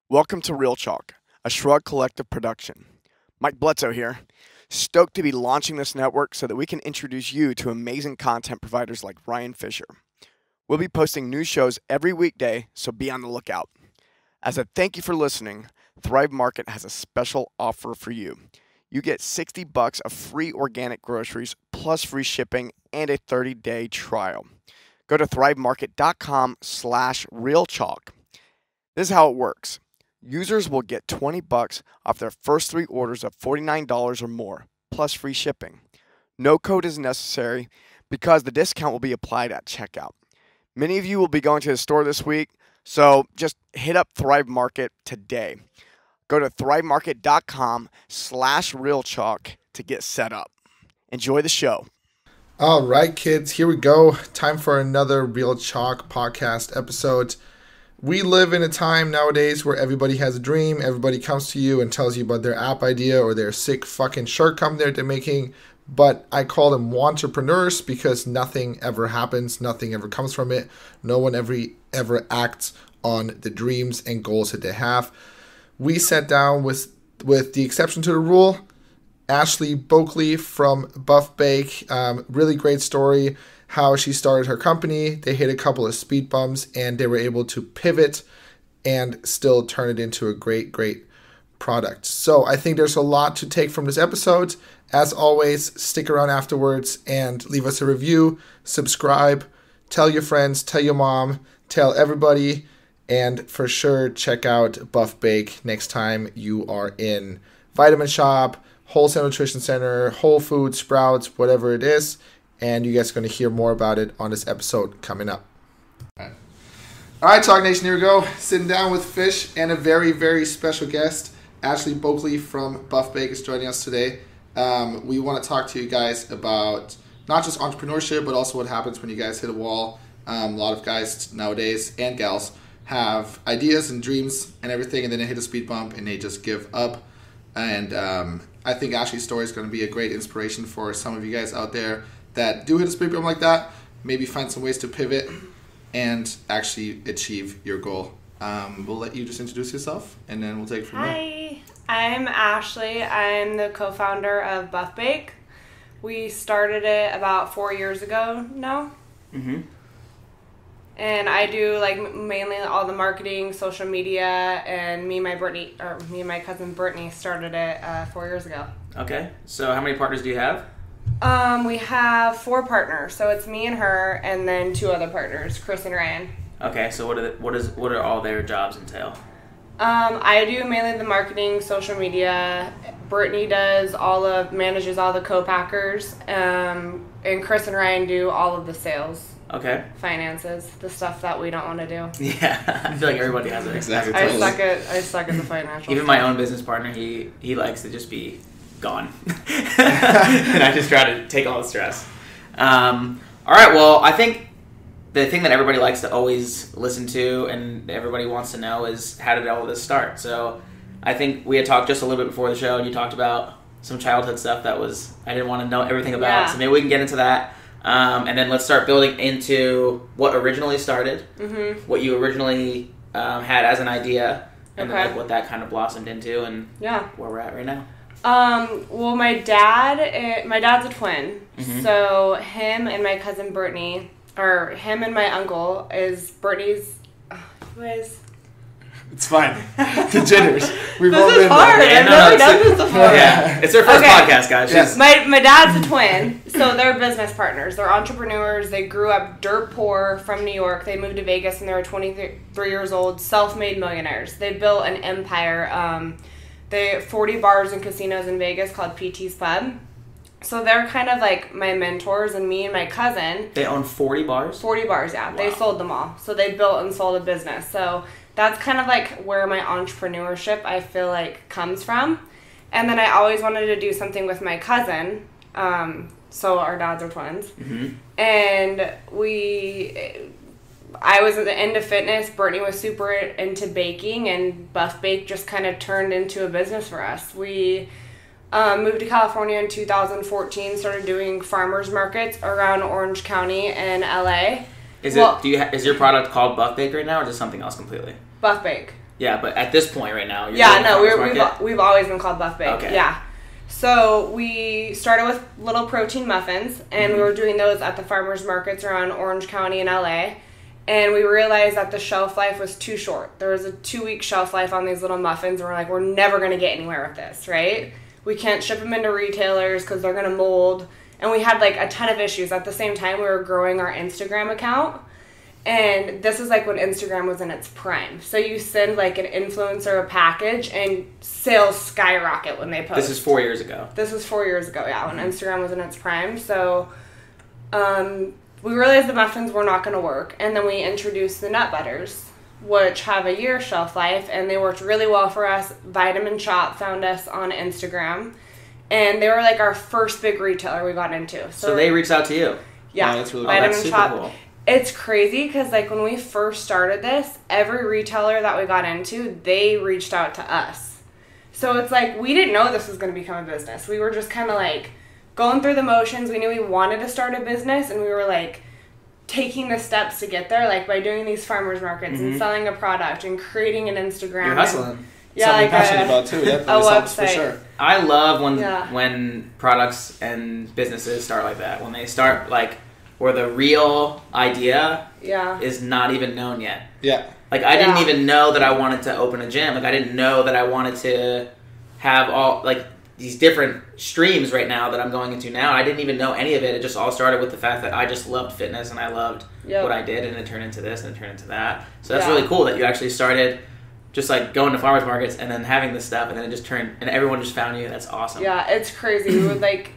Welcome to Real Chalk, a Shrugged collective production. Mike Bledsoe here. Stoked to be launching this network so that we can introduce you to amazing content providers like Ryan Fisher. We'll be posting new shows every weekday, so be on the lookout. As a thank you for listening, Thrive Market has a special offer for you. You get $60 of free organic groceries plus free shipping and a 30-day trial. Go to thrivemarket.com/realchalk. This is how it works. Users will get $20 off their first 3 orders of $49 or more, plus free shipping. No code is necessary because the discount will be applied at checkout. Many of you will be going to the store this week, so just hit up Thrive Market today. Go to thrivemarket.com/realchalk to get set up. Enjoy the show. All right, kids, here we go. Time for another Real Chalk podcast episode. We live in a time nowadays where everybody has a dream. Everybody comes to you and tells you about their app idea or their sick fucking shirt company they're making. But I call them entrepreneurs because nothing ever happens. Nothing ever comes from it. No one ever acts on the dreams and goals that they have. We sat down with the exception to the rule, Ashley Boeckle from Barbell. Really great story. How she started her company. They hit a couple of speed bumps and they were able to pivot and still turn it into a great product. So I think there's a lot to take from this episode. As always, stick around afterwards and leave us a review, subscribe, tell your friends, tell your mom, tell everybody, and for sure check out Buff Bake next time you are in Vitamin Shop, Wholesale Nutrition Center, Whole Foods, Sprouts, whatever it is. And you guys are going to hear more about it on this episode coming up. All right, Talk Nation, here we go. Sitting down with Fish and a very special guest. Ashley Boeckle from Buff Bake is joining us today. We want to talk to you guys about not just entrepreneurship, but also what happens when you guys hit a wall. A lot of guys nowadays, and gals, have ideas and dreams and everything, and then they hit a speed bump and they just give up. And I think Ashley's story is going to be a great inspiration for some of you guys out there that do hit a speed bump like that, maybe find some ways to pivot and actually achieve your goal. We'll let you just introduce yourself, and then we'll take it from there. Hi, I'm Ashley. I'm the co-founder of Buff Bake. We started it about 4 years ago now. Mm-hmm. And I do mainly all the marketing, social media, and me and my cousin Brittany started it 4 years ago. Okay, so how many partners do you have? We have 4 partners, so it's me and her, and then 2 other partners, Chris and Ryan. Okay, so what are all their jobs entail? I do mainly the marketing, social media. Brittany manages all the co-packers, and Chris and Ryan do all of the sales. Okay. Finances, the stuff that we don't want to do. Yeah, I feel like everybody has it. Exactly. I suck at the financial. Even my own business partner, he likes to just be gone, and I just try to take all the stress. All right, well, I think the thing that everybody likes to always listen to and everybody wants to know is, how did all of this start? So I think we had talked just a little bit before the show, and you talked about some childhood stuff I didn't want to know everything about. Yeah. So maybe we can get into that, and then let's start building into what originally started, what you originally had as an idea, and then what that kind of blossomed into, and where we're at right now. Well, my dad's a twin, so him and my cousin Brittany, or him and my uncle is Brittany's, who is? It's fine. The jitters. We've this all is been hard. there. I've never done this before. Yeah, it's their first podcast, guys. Yes. My dad's a twin, so they're business partners. They're entrepreneurs. They grew up dirt poor from New York. They moved to Vegas when they were 23 years old, self-made millionaires. They built an empire. They have 40 bars and casinos in Vegas called PT's Pub. So they're kind of like my mentors, and me and my cousin. They own 40 bars? 40 bars, yeah. Wow. They sold them all. So they built and sold a business. So that's kind of like where my entrepreneurship, I feel like, comes from. And then I always wanted to do something with my cousin. So our dads are twins. Mm-hmm. And I was into fitness. Brittany was super into baking, and Buff Bake just kind of turned into a business for us. We moved to California in 2014, started doing farmers markets around Orange County and LA. Is your product called Buff Bake right now, or is it something else completely? Buff Bake. Yeah, but at this point right now, we've always been called Buff Bake. Okay. Yeah. So we started with little protein muffins, and we were doing those at the farmers markets around Orange County in LA. And we realized that the shelf life was too short. There was a 2-week shelf life on these little muffins, and we're like, we're never going to get anywhere with this, right? We can't ship them into retailers because they're going to mold. And we had like a ton of issues. At the same time, we were growing our Instagram account. And this is like when Instagram was in its prime. So you send like an influencer a package and sales skyrocket when they post. This is 4 years ago. This was 4 years ago, yeah, when Instagram was in its prime. So we realized the muffins were not going to work. And then we introduced the nut butters, which have a year shelf life. And they worked really well for us. Vitamin Shop found us on Instagram. And they were like our first big retailer we got into. So they reached out to you? Yeah. Oh, that's really Vitamin that's super Shop. cool. It's crazy because, like, when we first started this, every retailer that we got into, they reached out to us. So it's like, we didn't know this was going to become a business. We were just kind of, like, going through the motions. We knew we wanted to start a business, and we were, like, taking the steps to get there, like, by doing these farmers markets and selling a product and creating an Instagram. You're hustling. Yeah, something like passionate about, too. Yeah, a website. For website. sure. I love when products and businesses start like that. When they start, like, where the real idea is not even known yet. Yeah. Like, I didn't even know that I wanted to open a gym. Like, I didn't know that I wanted to have all, like, these different streams right now that I'm going into now. I didn't even know any of it. It just all started with the fact that I just loved fitness and I loved what I did, and it turned into this and it turned into that. So that's really cool that you actually started just, like, going to farmers markets and then having this stuff, and then it just turned, and everyone just found you. That's awesome. Yeah, it's crazy. We would, like,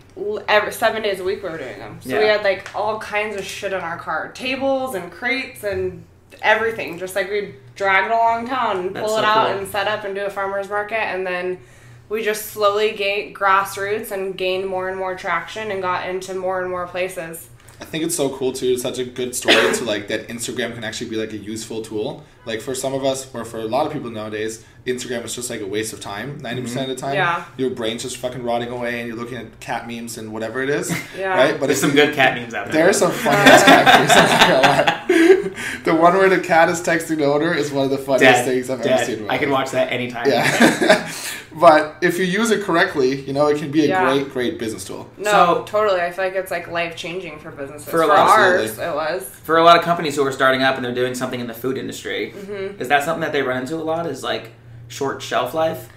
7 days a week we were doing them. So we had, like, all kinds of shit in our car. Tables and crates and everything. Just, like, we'd drag it along town and pull it out and set up and do a farmer's market. And then we just slowly gained grassroots and gained more and more traction and got into more and more places. I think it's so cool too. It's such a good story to like that Instagram can actually be like a useful tool. Like for some of us, or for a lot of people nowadays, Instagram is just like a waste of time. 90% of the time, your brain's just fucking rotting away, and you're looking at cat memes and whatever it is. Right? But there's some good cat memes out there. There are some funny ass cat memes. The one where the cat is texting the owner is one of the funniest things I've ever seen. I can watch that anytime. Yeah. But if you use it correctly, you know, it can be a great business tool. No, totally. I feel like it's like life-changing for businesses. For ours, it was. For a lot of companies who are starting up and they're doing something in the food industry, is that something that they run into a lot? Is like short shelf life?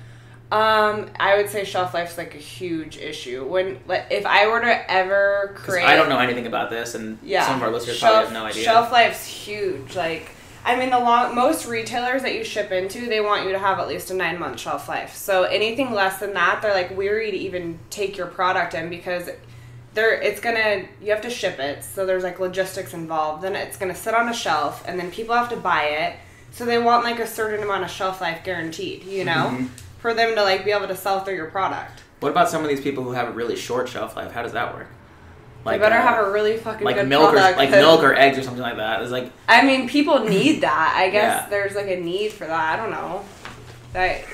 I would say shelf life's like a huge issue. If I were to ever create, I don't know anything about this, and some of our listeners probably have no idea. Shelf life's huge. Like, I mean, most retailers that you ship into, they want you to have at least a 9-month shelf life. So anything less than that, they're like weary to even take your product in because you have to ship it. So there's like logistics involved. Then it's gonna sit on a shelf, and then people have to buy it. So they want like a certain amount of shelf life guaranteed, you know, for them to like be able to sell through your product. What about some of these people who have a really short shelf life? How does that work? Like, you better have a really fucking like good milk product. Like milk or eggs or something like that. It's like, I mean, people need that. I guess there's like a need for that. I don't know. That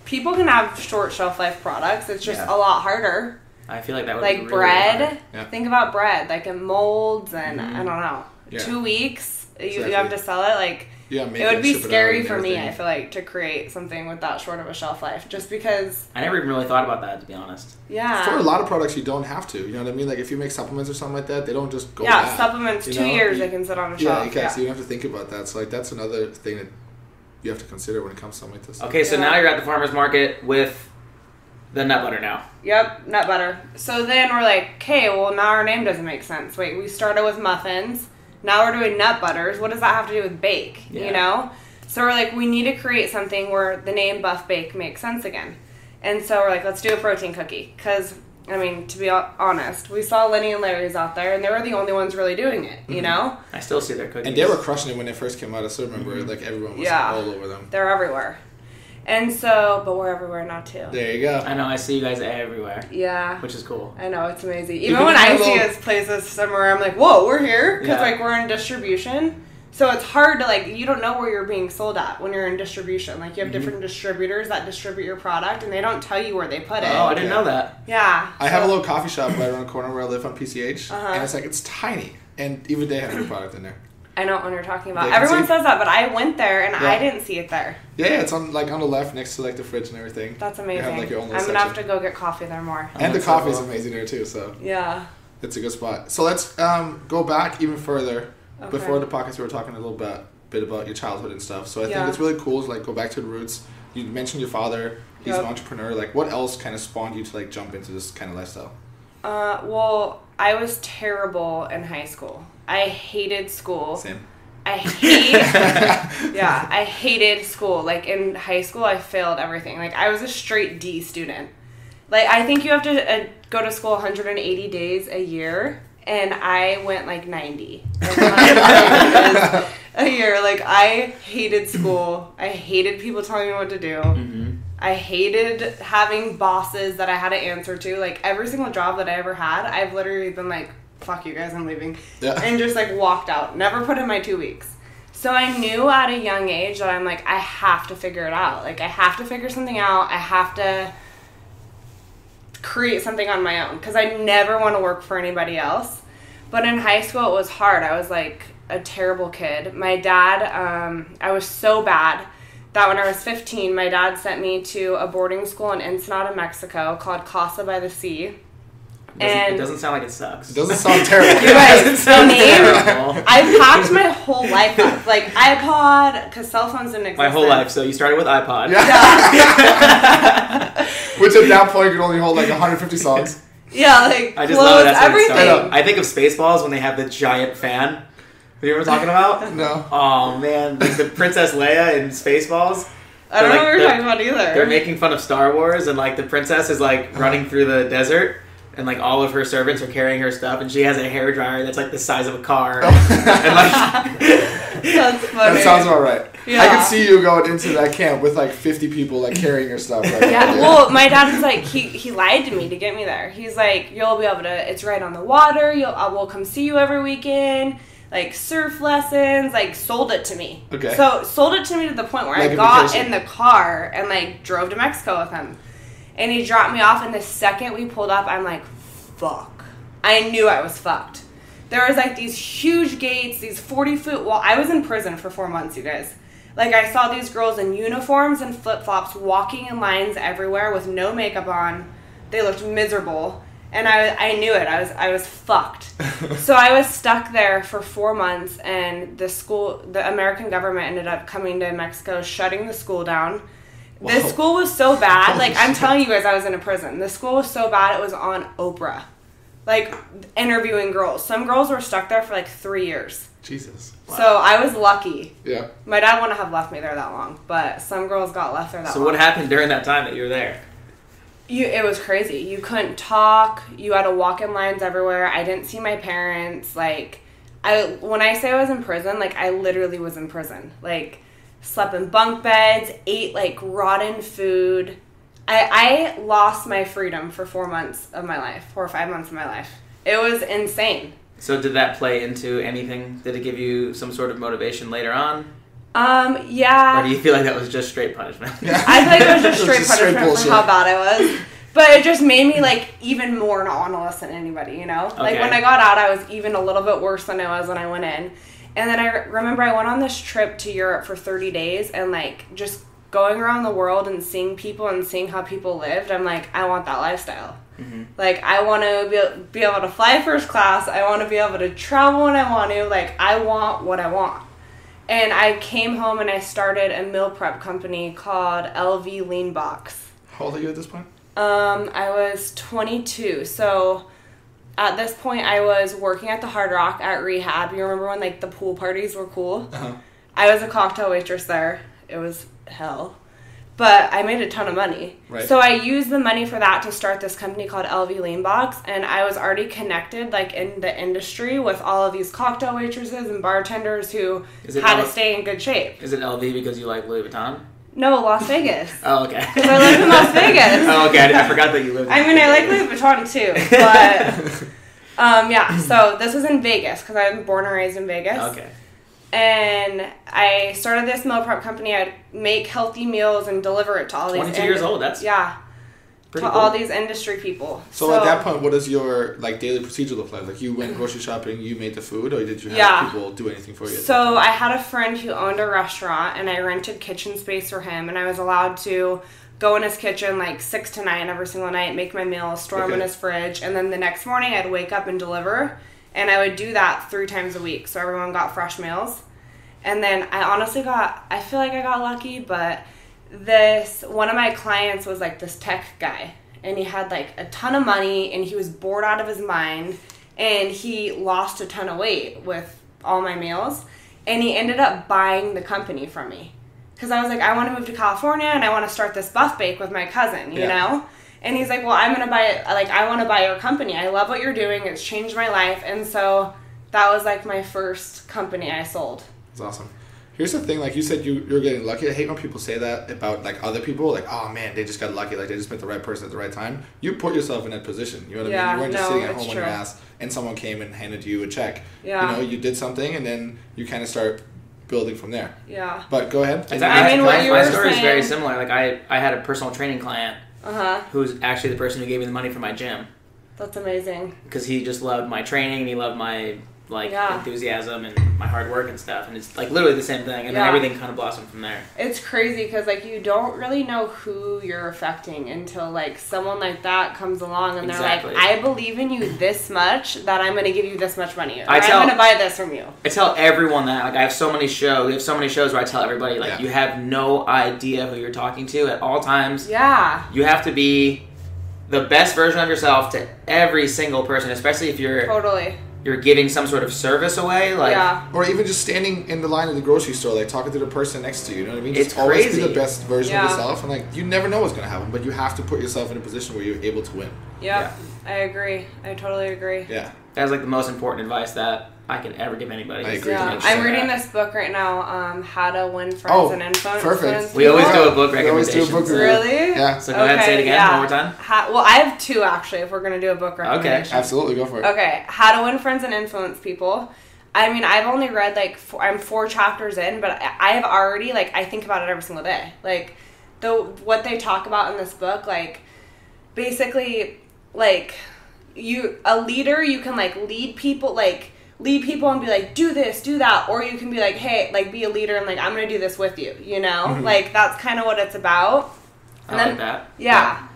people can have short shelf life products. It's just a lot harder. I feel like that would like be really bread. hard. Yeah. Think about bread. Like it molds and I don't know. Yeah. 2 weeks you Exactly. have to sell it. Like Make it would it, be ship it out, scary and for me. everything. I feel like to create something with that short of a shelf life, just because. I never even really thought about that, to be honest. Yeah. For a lot of products, you don't have to. You know what I mean? Like if you make supplements or something like that, they don't just go. Yeah, bad, supplements. you 2 know? years they can sit on a shelf. Yeah, okay. So you don't have to think about that. So like that's another thing that you have to consider when it comes to something like this. Okay, so now you're at the farmer's market with the nut butter now. Yep, nut butter. So then we're like, okay, well now our name doesn't make sense. Wait, we started with muffins. Now we're doing nut butters. What does that have to do with bake? Yeah. You know? So we're like, we need to create something where the name Buff Bake makes sense again. And so we're like, let's do a protein cookie. Because, I mean, to be honest, we saw Lenny and Larry's out there, and they were the only ones really doing it, you know? I still see their cookies. And they were crushing it when they first came out. I still remember like everyone was all over them. They're everywhere. And so, but we're everywhere now too. There you go. I know, I see you guys everywhere. Yeah. Which is cool. I know, it's amazing. Even when I see us places somewhere, I'm like, whoa, we're here. Because, like, we're in distribution. So it's hard to, like, you don't know where you're being sold at when you're in distribution. Like, you have different distributors that distribute your product, and they don't tell you where they put it. Oh, I didn't know that. Yeah. I have a little coffee shop right around the corner where I live on PCH, and it's like, it's tiny. And even they have new product in there. I know what one you're talking about. Vacancy? Everyone says that, but I went there and Yeah. I didn't see it there. Yeah, it's on the left next to like the fridge and everything. That's You amazing. have like your own I'm little gonna have to section. go get coffee there more. And the that's so coffee is cool. amazing there too, so Yeah. it's a good spot. So let's go back even further. Okay. Before the podcast, we were talking a little bit about your childhood and stuff. So I think Yeah. it's really cool to like go back to the roots. You mentioned your father. He's Yep. an entrepreneur. Like, what else kind of spawned you to like jump into this kind of lifestyle? Well, I was terrible in high school. I hated school. Same. I hated school. Like in high school, I failed everything. Like I was a straight D student. Like I think you have to go to school 180 days a year, and I went like 90 a year. Like I hated school. I hated people telling me what to do. Mm-hmm. I hated having bosses that I had to answer to. Like every single job that I ever had, I've literally been like, fuck you guys, I'm leaving. Yeah. And just like walked out. Never put in my 2 weeks. So I knew at a young age that I'm like, I have to figure it out. Like I have to figure something out. I have to create something on my own because I never want to work for anybody else. But in high school, it was hard. I was like a terrible kid. My dad, I was so bad that when I was 15, my dad sent me to a boarding school in Ensenada, Mexico called Casa by the Sea. It doesn't sound like it sucks. It doesn't sound terrible. You guys, It sounds terrible. I packed my whole life up. Like iPod, because cell phones didn't exist. My whole life. So you started with iPod. Yeah. Which at that point could only hold like 150 songs. Yeah, like I just love clothes, it. That's where it started. everything. I think of Spaceballs when they have the giant fan. Have you ever talking about? No. Oh man, like the Princess Leia in Spaceballs. I don't know They're what you're talking about either. They're making fun of Star Wars, and like the princess is like running through the desert, and like all of her servants are carrying her stuff, and she has a hairdryer that's like the size of a car, and like That's funny. That sounds about right. Yeah. I could see you going into that camp with like 50 people like carrying your stuff. Like, Yeah, well, my dad was like, he lied to me to get me there. He's like, you'll be able to, it's right on the water, we'll come see you every weekend, like surf lessons, like sold it to me. Okay. So sold it to me to the point where Like I a got vacation. in the car and like drove to Mexico with him. And he dropped me off, and the second we pulled up, I'm like, fuck. I knew I was fucked. There was like these huge gates, these 40-foot wall. I was in prison for 4 months, you guys. Like I saw these girls in uniforms and flip-flops walking in lines everywhere with no makeup on. They looked miserable, and I knew it. I was fucked. So I was stuck there for 4 months, and the American government ended up coming to Mexico, shutting the school down. Whoa. This school was so bad. Holy Like I'm shit. telling you guys, I was in a prison. The school was so bad it was on Oprah. Like interviewing girls. Some girls were stuck there for like 3 years. Jesus. So I was lucky. Yeah. My dad wouldn't have left me there that long, but some girls got left there that So long. what happened during that time that you were there? It was crazy. You couldn't talk. You had to walk in lines everywhere. I didn't see my parents. Like, when I say I was in prison, like I literally was in prison. Like, slept in bunk beds, ate like rotten food. I lost my freedom for 4 months of my life, 4 or 5 months of my life. It was insane. So did that play into anything? Did it give you some sort of motivation later on? Yeah. Or do you feel like that was just straight punishment? Yeah. I feel like it was just It straight just straight punishment for bullshit. how bad I was. But it just made me, like, even more not want to listen to anybody, you know? Like, Okay. when I got out, I was even a little bit worse than I was when I went in. And then I remember I went on this trip to Europe for 30 days and, like, just going around the world and seeing people and seeing how people lived. I'm like, I want that lifestyle. Mm-hmm. Like, I want to be able to fly first class. I want to be able to travel when I want to. Like, I want what I want. And I came home and I started a meal prep company called LV Lean Box. How old are you at this point? I was 22. So at this point, I was working at the Hard Rock at rehab. You remember when like the pool parties were cool? Uh-huh. I was a cocktail waitress there. It was hell. But I made a ton of money. Right. So I used the money for that to start this company called LV Lean Box. And I was already connected like in the industry with all of these cocktail waitresses and bartenders who had to stay in good shape. Is it LV because you like Louis Vuitton? No, Las Vegas. Oh, okay. Because I live in Las Vegas. Oh, okay. I forgot that you lived in I mean, I like Louis Vuitton too, but yeah. So this was in Vegas because I was born and raised in Vegas. Okay. And I started this meal prep company. I'd make healthy meals and deliver it to all these. 22 years old, that's- yeah. Pretty to cool. all these industry people. So at that point, what does your like daily procedure look like? Like you went grocery shopping, you made the food, or did you have people do anything for you? So I had a friend who owned a restaurant, and I rented kitchen space for him, and I was allowed to go in his kitchen like 6 to 9 every single night, make my meals, store them in his fridge, and then the next morning I'd wake up and deliver, and I would do that 3 times a week, so everyone got fresh meals. And then I feel like I got lucky, but one of my clients was like this tech guy, and he had like a ton of money, and he was bored out of his mind, and he lost a ton of weight with all my meals, and he ended up buying the company from me. Because I was like, I want to move to California, and I want to start this buff bake with my cousin, you know? And he's like, well, I'm going to buy it. Like, I want to buy your company. I love what you're doing. It's changed my life. And so that was like my first company I sold. That's awesome. Here's the thing, like you said, you're getting lucky. I hate when people say that about like other people, like, oh man, they just got lucky, like they just met the right person at the right time. You put yourself in that position. You know what I mean? You weren't just sitting at home on your ass and someone came and handed you a check. Yeah. You know, you did something and then you kind of start building from there. Yeah. But go ahead. My story is very similar. Like I had a personal training client who's actually the person who gave me the money for my gym. That's amazing. Because he just loved my training and he loved my enthusiasm and my hard work and stuff, and it's like literally the same thing, and then everything kind of blossomed from there. It's crazy because like you don't really know who you're affecting until like someone like that comes along and they're like, I believe in you this much that I'm going to give you this much money, or I'm going to buy this from you. I tell everyone that. Like I have so many shows. We have so many shows where I tell everybody like you have no idea who you're talking to at all times. Yeah. You have to be the best version of yourself to every single person, especially if you're you're giving some sort of service away, like or even just standing in the line at the grocery store, like talking to the person next to you. You know what I mean? It's just always crazy. be the best version of yourself, and like you never know what's gonna happen, but you have to put yourself in a position where you're able to win. Yeah, I agree. I totally agree. Yeah, that's like the most important advice that I can ever give anybody. I agree. Yeah. I'm reading this book right now, How to Win Friends and Influence. Perfect. We always do a book recommendation. Really? Yeah. So go ahead and say it again one more time. Well, I have 2 actually. If we're gonna do a book recommendation. Okay, absolutely, go for it. Okay, How to Win Friends and Influence People. I mean, I've only read like I'm 4 chapters in, but I have already like I think about it every single day. Like what they talk about in this book, like basically like a leader, you can like lead people and be like, do this, do that, or you can be like, hey, like be a leader and like I'm gonna do this with you, you know? Mm-hmm. Like that's kind of what it's about. And I like that. Yeah.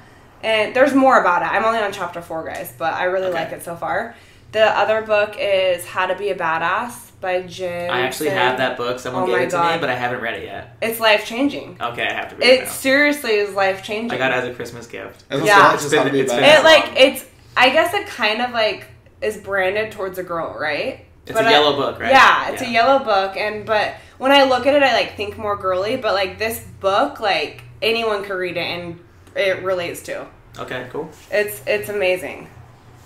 And there's more about it. I'm only on chapter 4, guys, but I really like it so far. The other book is How to Be a Badass by Jim. I actually have that book. Someone gave it to me, but I haven't read it yet. It's life-changing. Okay, I have to read it now. It seriously is life-changing. I got it as a Christmas gift. Yeah. It's I guess it kind of like is branded towards a girl, right? It's a yellow book, right? Yeah, it's a yellow book, but when I look at it, I like think more girly. But like this book, like anyone could read it, and it relates to. Okay, cool. It's amazing.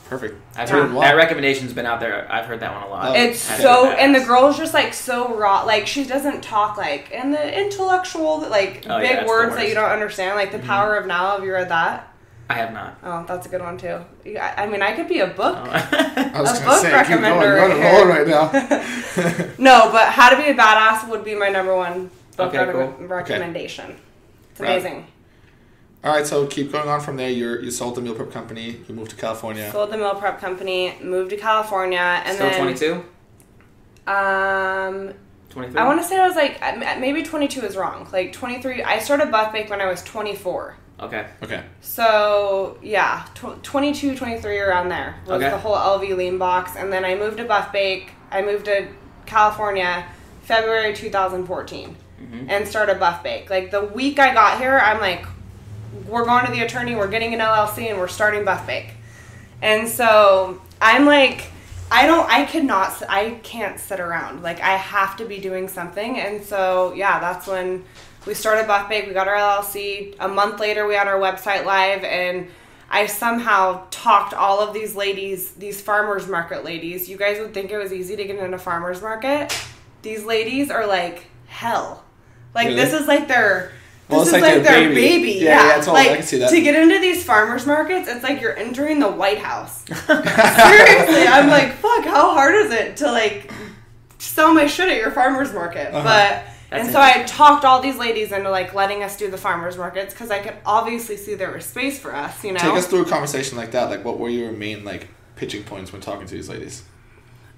Perfect. I've heard that recommendation's been out there. I've heard that one a lot. It's so, and the girl's just like so raw. Like she doesn't talk like in the intellectual like big words that you don't understand. Like the Power of Now. Have you read that? I have not. Oh, that's a good one too. I mean, I could be a book. I was going to say, recommender. You're on a roll right now. No, but How to Be a Badass would be my number 1 book recommendation. Okay. It's amazing. All right, so keep going on from there. You sold the meal prep company. You moved to California. Sold the meal prep company. Moved to California, and still then 22. 23. I want to say I was like maybe 22 is wrong. Like 23. I started Buff Bake when I was 24. Okay. So, yeah, 22, 23 around there was the whole LV lean box. And then I moved to Buff Bake. I moved to California February 2014 and started Buff Bake. Like, the week I got here, I'm like, we're going to the attorney, we're getting an LLC, and we're starting Buff Bake. And so I'm like, I can't sit around. Like, I have to be doing something. And so, yeah, that's when we started Buff Bake. We got our LLC. A month later, we had our website live, and I somehow talked all of these ladies, these farmers market ladies. You guys would think it was easy to get into farmers market. These ladies are like hell. Like this is like their baby. Yeah, totally. Like, I can see that. To get into these farmers markets, it's like you're entering the White House. Seriously, I'm like, fuck, how hard is it to like sell my shit at your farmers market? But And so I talked all these ladies into like letting us do the farmers markets because I could obviously see there was space for us, you know. Take us through a conversation like that. Like, what were your main like pitching points when talking to these ladies?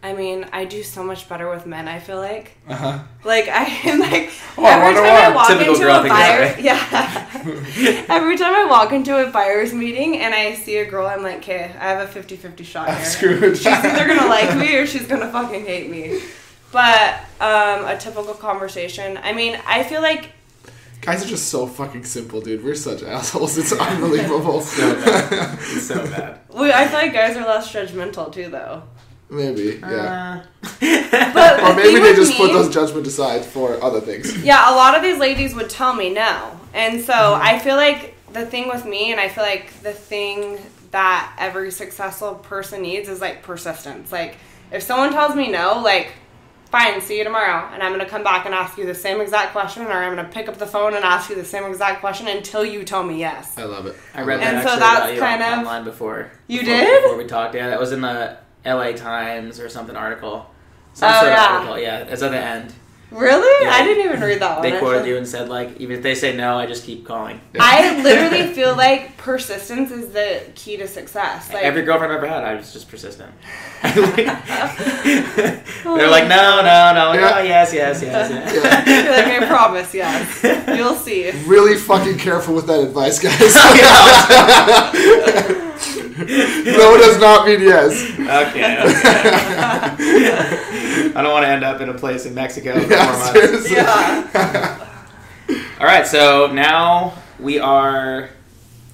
I mean, I do so much better with men, I feel like. Uh-huh. Like, I am like, every time I walk Typical into girl a thing buyer, to say. yeah. Every time I walk into a buyer's meeting and I see a girl, I'm like, okay, I have a 50-50 shot I'm here. screwed. She's either going to like me or she's going to fucking hate me. But a typical conversation, I mean, I feel like... Guys are just so fucking simple, dude. We're such assholes. It's unbelievable. So bad. It's so bad. I feel like guys are less judgmental, too, though. Maybe, yeah. But Or maybe they just put me, those judgment aside for other things. Yeah, a lot of these ladies would tell me no. And so I feel like the thing with me, and I feel like the thing that every successful person needs is like persistence. Like, if someone tells me no, like, fine, see you tomorrow. And I'm going to come back and ask you the same exact question, or I'm going to pick up the phone and ask you the same exact question until you tell me yes. I love it. I read And that so actually that's about you kind of- online before. You did? Before we talked, yeah. That was in the LA Times or something article. Some Oh, sort yeah. of article, yeah. It's at the end. Really? Yeah. I didn't even read that one. They quoted actually. you and said, like, even if they say no, I just keep calling. I literally feel like persistence is the key to success. Like, Every girlfriend I've ever had, I was just persistent. They're like, no, yes. Yeah. like, I promise, yes. You'll see. Really fucking careful with that advice, guys. No does not mean yes. Okay. I don't want to end up in a place in Mexico for 4 Yeah, months. seriously. Yeah. All right, so now we are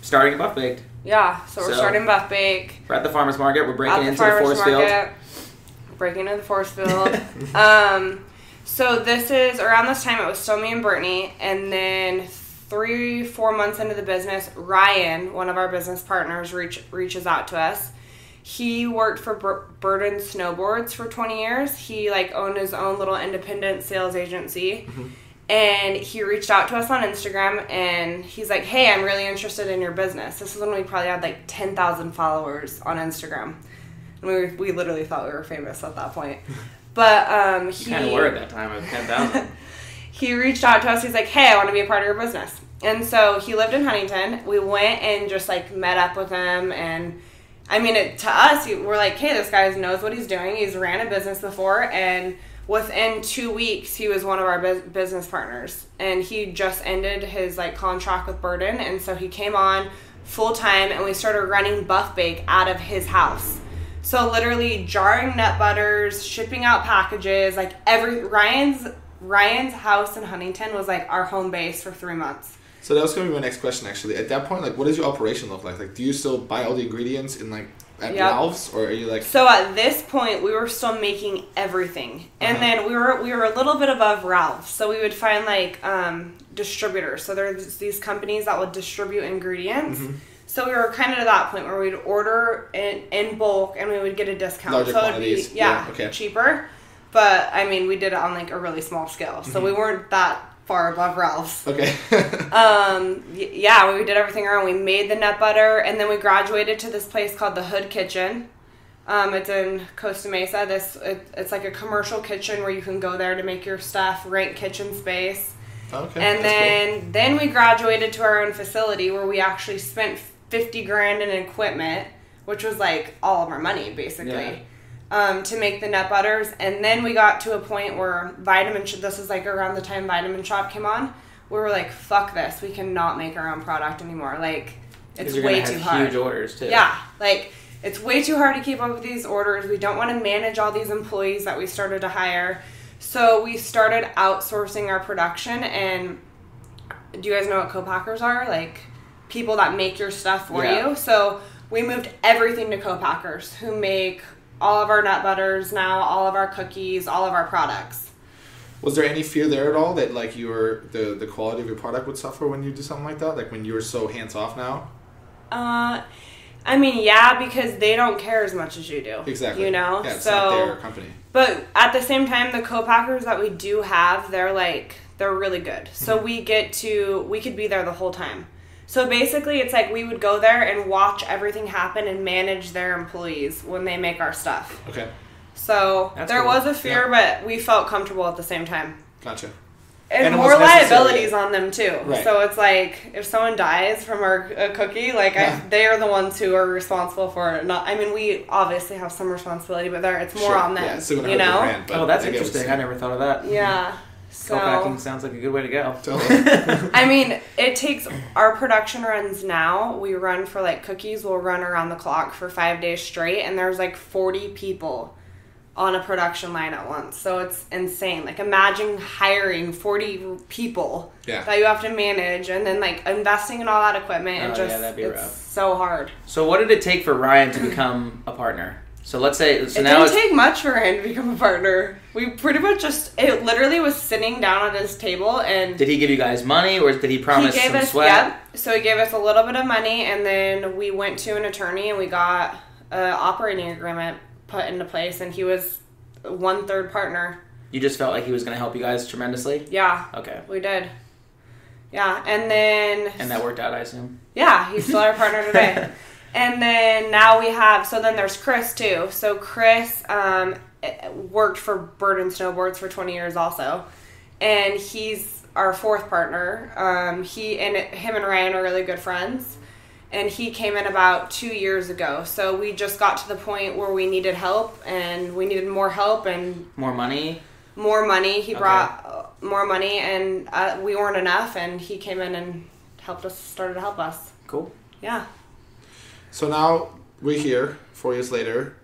starting a Buff Baked. Yeah, so we're So- starting Buff Bake. We're at the farmer's market. We're breaking At the into the farmer's forest field. market. Breaking into the force field. So this is, around this time, it was still me and Brittany, and then 3-4 months into the business, Ryan, one of our business partners, reaches out to us. He worked for Burden Snowboards for 20 years. He owned his own little independent sales agency. Mm-hmm. And he reached out to us on Instagram, and he's like, hey, I'm really interested in your business. This is when we probably had 10,000 followers on Instagram. And we literally thought we were famous at that point. But he Kind of were at that time of 10,000. he reached out to us. He's like, hey, I want to be a part of your business. And so he lived in Huntington. We went and just met up with him. And I mean, to us, we're like, hey, this guy knows what he's doing. He's ran a business before. And within 2 weeks, he was one of our business partners. And he just ended his contract with Burden. And so he came on full time, and we started running Buff Bake out of his house. So literally jarring nut butters, shipping out packages, Ryan's house in Huntington was our home base for 3 months. So that was going to be my next question, actually. At that point, what does your operation look like? Do you still buy all the ingredients in at Yep. Ralph's, or are you So at this point, we were still making everything, and then we were a little bit above Ralph's. So we would find distributors. So there's these companies that would distribute ingredients. Mm-hmm. So we were kind of to that point where we'd order in bulk and we would get a discount. Larger so quantities. It'd be, Okay. cheaper. But I mean, we did it on a really small scale. So we weren't that far above Ralph's. Okay. We did everything around. We made the nut butter, and then we graduated to this place called the Hood Kitchen. It's in Costa Mesa. It's like a commercial kitchen where you can go there to make your stuff, rent kitchen space. Okay. And then we graduated to our own facility where we actually spent $50,000 in equipment, which was all of our money basically, to make the nut butters. And then we got to a point where this is around the time Vitamin Shop came on. We were like, fuck this, we cannot make our own product anymore. It's way too hard. Huge orders too. Yeah, it's way too hard to keep up with these orders. We don't want to manage all these employees that we started to hire. So we started outsourcing our production. And do you guys know what co-packers are? People that make your stuff for you. So we moved everything to co-packers who make all of our nut butters now, all of our cookies, all of our products. Was there any fear there at all that the quality of your product would suffer when you do something like that? When you were so hands off now? I mean, yeah, because they don't care as much as you do. Exactly. Yeah, it's not their company. But at the same time, the co-packers that we do have, they're really good. So we could be there the whole time. So basically, it's we would go there and watch everything happen and manage their employees when they make our stuff. Okay. So That's there cool. was a fear, but we felt comfortable at the same time. Gotcha. And it more was necessary. liabilities on them too. Right. So it's like if someone dies from a cookie, like they are the ones who are responsible for it. Not, I mean, we obviously have some responsibility, but it's more on them. Yeah, it's gonna you hurt the know. brand, but Oh, that's I get what interesting. you're I never thought of that. Yeah. So Co-packing sounds like a good way to go. Totally. I mean, it takes our production runs now. We run for like cookies. We'll run around the clock for 5 days straight, and there's like 40 people on a production line at once. So it's insane. Like imagine hiring 40 people that you have to manage, and then like investing in all that equipment, and just that'd be it's rough. so hard. So what did it take for Ryan to become a partner? So let's say It didn't take much for him to become a partner. We pretty much it literally was sitting down at his table, and did he give you guys money, or did he promise some sweat? Yeah, so he gave us a little bit of money, and then we went to an attorney and we got an operating agreement put into place, and he was 1/3 partner. You just felt like he was going to help you guys tremendously? Yeah. Okay. We did. Yeah, and then... And that worked out, I assume? Yeah, he's still our partner today. And then now we have... So then there's Chris, too. So Chris worked for Bird and Snowboards for 20 years also. And he's our 4th partner. Him and Ryan are really good friends. And he came in about 2 years ago. So we just got to the point where we needed help, and we needed more help and... More money? More money. He brought more money, and we weren't enough, and he came in and started to help us. Cool. Yeah. So now we're here, 4 years later.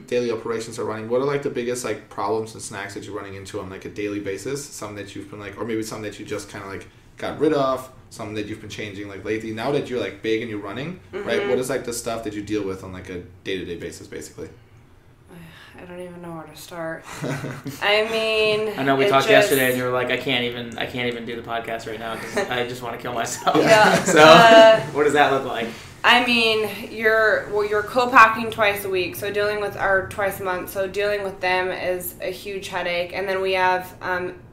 Daily operations are running. What are like the biggest like problems and snacks that you're running into on like a daily basis? Some that you've been like, or maybe some that you just kind of like got rid of, some that you've been changing like lately. Now that you're like big and you're running, right? What is like the stuff that you deal with on like a day-to-day basis, basically? I don't even know where to start. I mean, I know we talked yesterday, and you were like, I can't even do the podcast right now because I just want to kill myself. Yeah. So what does that look like? I mean, you're co-packing twice a week, so dealing with our twice a month. So dealing with them is a huge headache, and then we have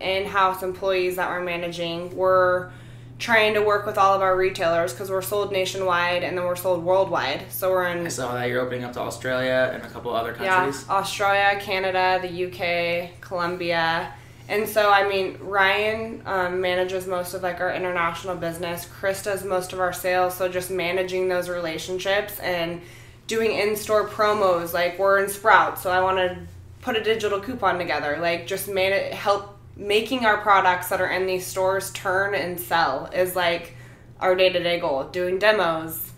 in-house employees that we're managing. We're trying to work with all of our retailers because we're sold nationwide and then we're sold worldwide. So we're in... I saw that you're opening up to Australia and a couple other countries. Yeah, Australia, Canada, the UK, Colombia. And so, I mean, Ryan manages most of like our international business. Chris does most of our sales. So just managing those relationships and doing in-store promos. Like we're in Sprouts, so I want to put a digital coupon together. Like just help making our products that are in these stores turn and sell is like our day-to-day goal. Doing demos,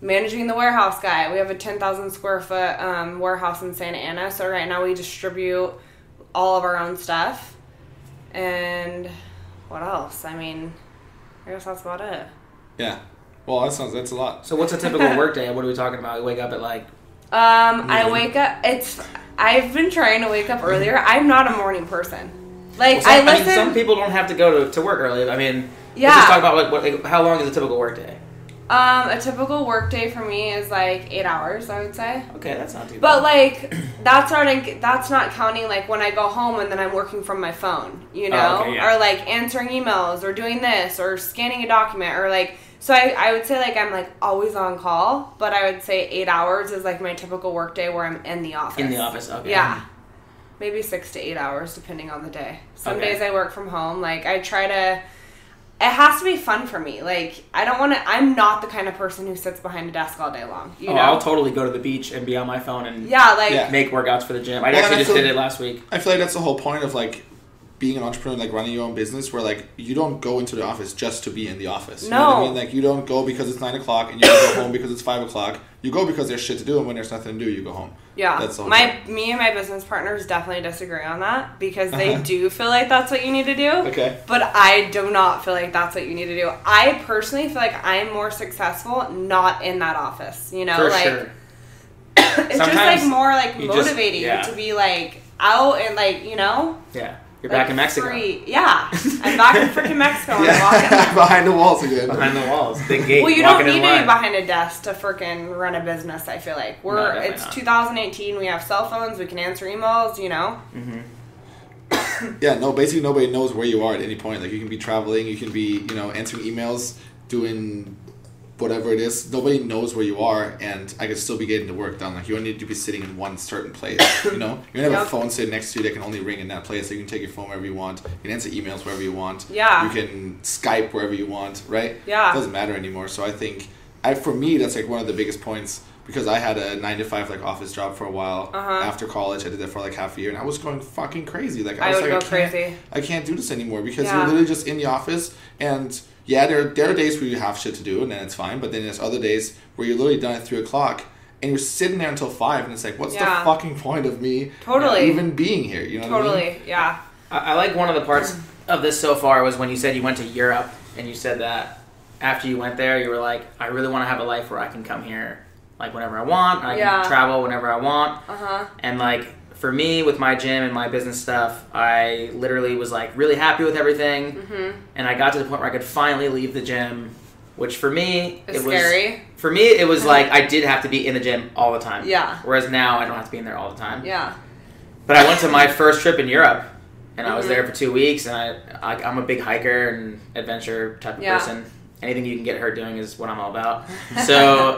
managing the warehouse guy. We have a 10,000 square foot warehouse in Santa Ana, so right now we distribute all of our own stuff. And what else? I mean, I guess that's about it. Yeah. Well, that's a lot. So what's a typical work day? What are we talking about? You wake up at like... I wake up... I've been trying to wake up earlier. I'm not a morning person. Like, well, some people don't have to go to work early. I mean, yeah. Let's just talk about how long is a typical work day? A typical work day for me is like 8 hours, I would say. Okay, that's not too bad. But like, that's not counting like when I go home and then I'm working from my phone, you know, or like answering emails or doing this or scanning a document or like. So I would say like I'm like always on call, but I would say 8 hours is like my typical work day where I'm in the office. In the office, okay. Yeah. Maybe 6 to 8 hours depending on the day. Some days I work from home. Like I try to, it has to be fun for me. Like I'm not the kind of person who sits behind a desk all day long. You know? I'll totally go to the beach and be on my phone and make workouts for the gym. I actually just did it last week. I feel like that's the whole point of like being an entrepreneur, like running your own business, where like you don't go into the office just to be in the office. You know what I mean? Like you don't go because it's 9 o'clock and you don't go home because it's 5 o'clock. You go because there's shit to do, and when there's nothing to do, you go home. Yeah, that's the whole me and my business partners definitely disagree on that because they do feel like that's what you need to do. Okay. But I do not feel like that's what you need to do. I personally feel like I'm more successful not in that office. You know, for like sure. It's just like more like motivating to be like out and like Yeah. You're back in Mexico. Yeah. I'm back in freaking Mexico. I'm behind the walls again. Behind the walls. Big gate. Well, you don't need to be behind a desk to freaking run a business, I feel like. It's not. 2018. We have cell phones. We can answer emails, you know? Mm-hmm. Yeah, no, basically nobody knows where you are at any point. Like, you can be traveling. You can be, answering emails, doing whatever it is, nobody knows where you are, and I could still be getting the work done. Like, you only need to be sitting in one certain place, you know? You can have a phone sitting next to you that can only ring in that place, so you can take your phone wherever you want, you can answer emails wherever you want, you can Skype wherever you want, right? It doesn't matter anymore. So I think, for me, that's like one of the biggest points, because I had a 9-to-5 like office job for a while after college. I did that for like half a year, and I was going fucking crazy. Like I was like, I can't do this anymore, because you're literally just in the office, and there are days where you have shit to do, and then it's fine. But then there's other days where you're literally done at 3:00, and you're sitting there until 5, and it's like, what's the fucking point of me even being here? You know what I mean? Yeah. I like one of the parts of this so far was when you said you went to Europe, and you said that after you went there, you were like, I really want to have a life where I can come here like whenever I want, and I can travel whenever I want. And like for me with my gym and my business stuff, I literally was like really happy with everything, and I got to the point where I could finally leave the gym, which for me it was scary. For me it was like I did have to be in the gym all the time. Whereas now I don't have to be in there all the time. But I went to my first trip in Europe, and I was there for 2 weeks, and I'm a big hiker and adventure type of person. Anything you can get hurt doing is what I'm all about. So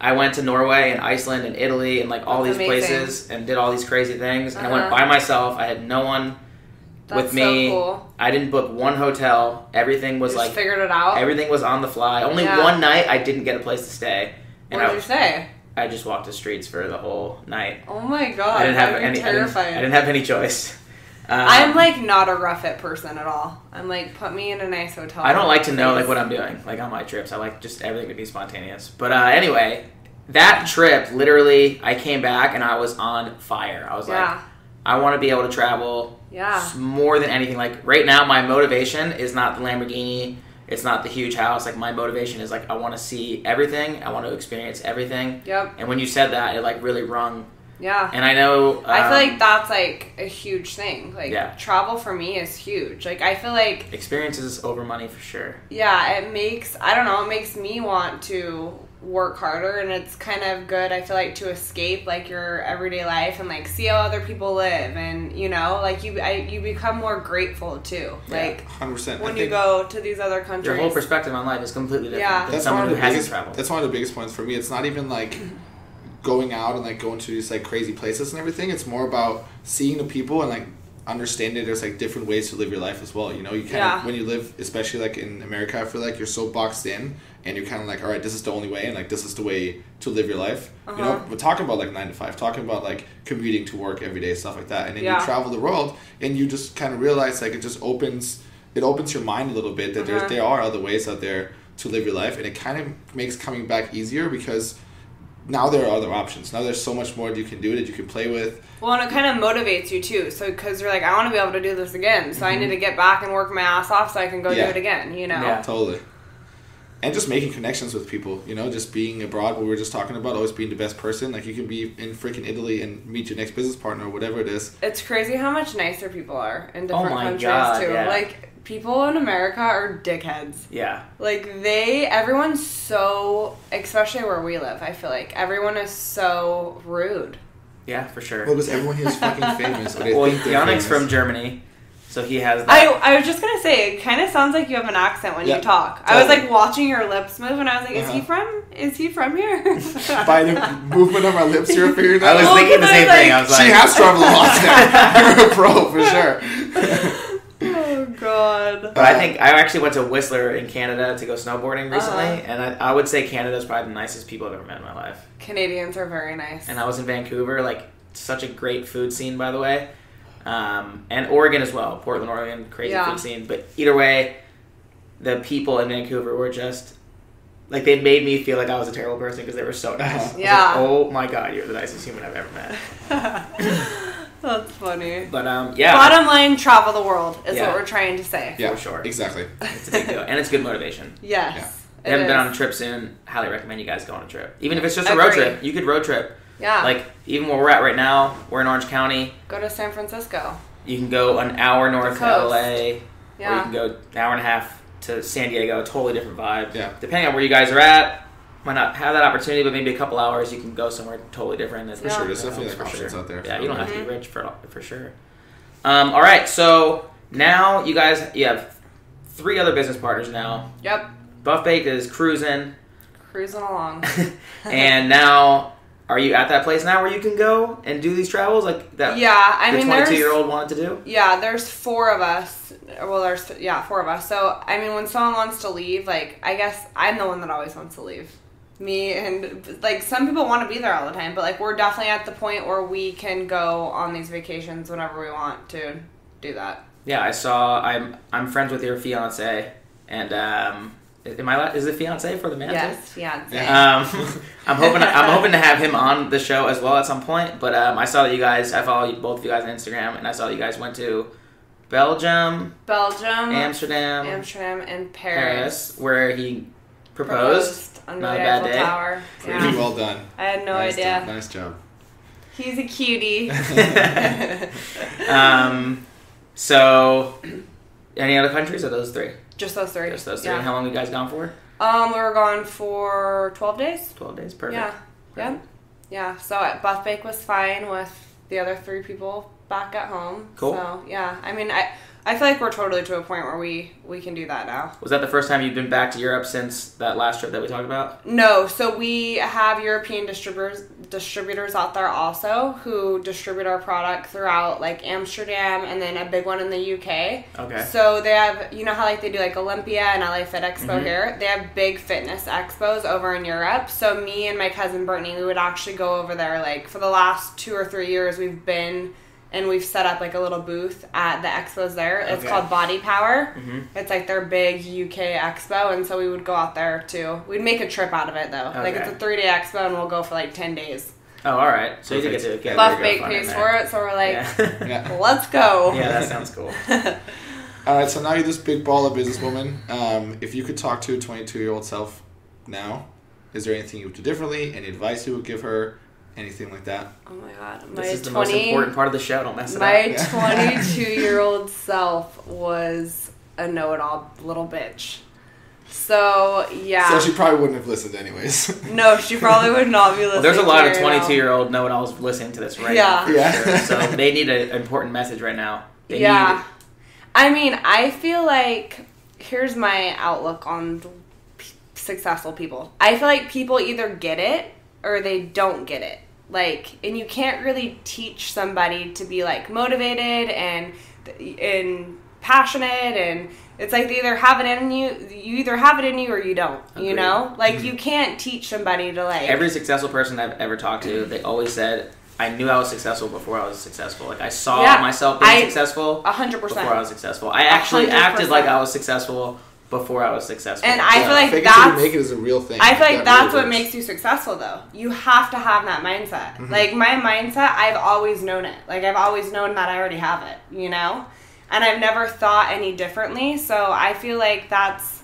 I went to Norway and Iceland and Italy and like all these places and did all these crazy things. And I went by myself. I had no one with me. So cool. I didn't book one hotel. Everything was like figured it out. Everything was on the fly. Only one night I didn't get a place to stay. And what did you say? I just walked the streets for the whole night. Oh my god! I didn't have any choice. I'm like not a rough it person at all. I'm like, put me in a nice hotel. I don't like to know like what I'm doing like on my trips. I like just everything to be spontaneous. But anyway, that trip, literally, I came back and I was on fire. I was like, I want to be able to travel more than anything. Like right now, my motivation is not the Lamborghini. It's not the huge house. Like my motivation is like I want to see everything. I want to experience everything. And when you said that, it like really rung. And I know I feel like that's like a huge thing. Like travel for me is huge. Like I feel like experiences over money for sure. It makes me want to work harder, and it's kind of good, I feel like, to escape like your everyday life and like see how other people live, and you know, like you become more grateful too. Like 100%. when you go to these other countries, your whole perspective on life is completely different than someone who hasn't traveled. That's one of the biggest points for me. It's not even like going out and like going to these like crazy places and everything. It's more about seeing the people and like understanding there's like different ways to live your life as well. You know, you kind of when you live, especially like in America, I feel like you're so boxed in, and you're kind of like, all right, this is the only way, and like this is the way to live your life. You know, we're talking about like 9 to 5, talking about like commuting to work every day, stuff like that, and then you travel the world, and you just kind of realize like it opens your mind a little bit that there are other ways out there to live your life, and it kind of makes coming back easier because now there are other options. Now there's so much more that you can do, that you can play with. Well, and it kind of motivates you too. So, because you're like, I want to be able to do this again. So I need to get back and work my ass off so I can go do it again, you know? Yeah, totally. And just making connections with people, you know, just being abroad, what we were just talking about, always being the best person. Like, you can be in freaking Italy and meet your next business partner or whatever it is. It's crazy how much nicer people are in different countries, too. Yeah. Like, people in America are dickheads. Yeah. Like, everyone's so, especially where we live, I feel like, everyone is so rude. Yeah, for sure. Well, because everyone here is fucking famous. Well, Yannick's from Germany, so he has that. I was just going to say, it kind of sounds like you have an accent when you talk. Totally. I was, like, watching your lips move, and I was like, is he from here? By the movement of my lips, you're figuring that out? I was thinking the same thing. I was like... She has traveled a lot now. You're a pro, for sure. Oh, God. But I think I actually went to Whistler in Canada to go snowboarding recently, and I would say Canada's probably the nicest people I've ever met in my life. Canadians are very nice. And I was in Vancouver, like, such a great food scene, by the way. And Oregon as well. Portland, Oregon, crazy food scene. But either way, the people in Vancouver were just... Like, they made me feel like I was a terrible person because they were so nice. Yeah. Like, oh, my God, you're the nicest human I've ever met. That's funny. But, Bottom line, travel the world is what we're trying to say. Yeah, for sure. Exactly. It's a big deal. And it's good motivation. Yes. Yeah. If you haven't been on a trip soon, highly recommend you guys go on a trip. Even if it's just a road trip. You could road trip. Yeah. Like, even where we're at right now, we're in Orange County. Go to San Francisco. You can go an hour north to LA. Yeah. Or you can go an hour and a half to San Diego. A totally different vibe. Yeah. Depending on where you guys are at, might not have that opportunity, but maybe a couple hours you can go somewhere totally different. For sure. There's definitely like options out there. Yeah, you don't have to be rich for sure. All right, so now you have 3 other business partners now. Yep. Buff Baked is cruising. Cruising along. And now, are you at that place now where you can go and do these travels like that? Yeah, I mean, the 22-year-old wanted to do. Yeah, there's 4 of us. Well, there's 4 of us. So I mean, when someone wants to leave, like I guess I'm the one that always wants to leave. Me and like some people want to be there all the time, but like we're definitely at the point where we can go on these vacations whenever we want to do that. Yeah, I saw. I'm friends with your fiance, and is it fiance for the man? Yes, fiance. I'm hoping to have him on the show as well at some point. But I saw that you guys. I follow both of you guys on Instagram, and I saw that you guys went to Belgium, Amsterdam, and Paris, where he proposed. Under Not the a bad Eiffel day. Tower. Pretty well done. I had no idea. Nice job. He's a cutie. So, any other countries or those 3? Just those 3. Just those 3. Yeah. And how long were you guys gone for? We were gone for 12 days. 12 days, perfect. Yeah. Perfect. Yeah. So Buff Bake was fine with the other 3 people back at home. Cool. So yeah, I mean, I feel like we're totally to a point where we can do that now. Was that the first time you've been back to Europe since that last trip that we talked about? No, so we have European distributors out there also who distribute our product throughout like Amsterdam and then a big one in the UK. Okay. So they have, you know how like they do like Olympia and LA Fit Expo here? They have big fitness expos over in Europe. So me and my cousin Brittany, we would actually go over there like for the last 2 or 3 years we've been and we've set up like a little booth at the expos there. It's called Body Power. It's like their big UK expo, and so we would go out there too. We'd make a trip out of it though. Like it's a 3-day expo, and we'll go for like 10 days. Oh, all right. So you get to get Buff Bake pays for it, so we're like, Yeah. let's go. Yeah, that sounds cool. All right, so now you're this big baller businesswoman. If you could talk to a 22-year-old self now, is there anything you would do differently? Any advice you would give her? Anything like that? Oh my god. This is the most important part of the show. Don't mess it up. My 22-year-old self was a know-it-all little bitch. So, yeah. So she probably wouldn't have listened anyways. No, she probably would not be listening. Well, there's a lot of 22-year-old know-it-alls listening to this right now. Yeah. Sure. So they need an important message right now. I mean, I feel like, here's my outlook on successful people. I feel like people either get it or they don't get it. Like, and you can't really teach somebody to be like motivated and passionate, and it's like they either have it in you either have it in you or you don't. Agreed. You know, like you can't teach somebody to like. Every successful person I've ever talked to, they always said, I knew I was successful before I was successful. Like I saw myself being successful 100% before I was successful. I actually 100%. acted like I was successful before I was successful. And I feel like fake that's... it till you make it is a real thing. I feel like that's what really makes you successful, though. You have to have that mindset. Like, my mindset, I've always known it. Like, I've always known that I already have it, you know? And I've never thought any differently, so I feel like that's...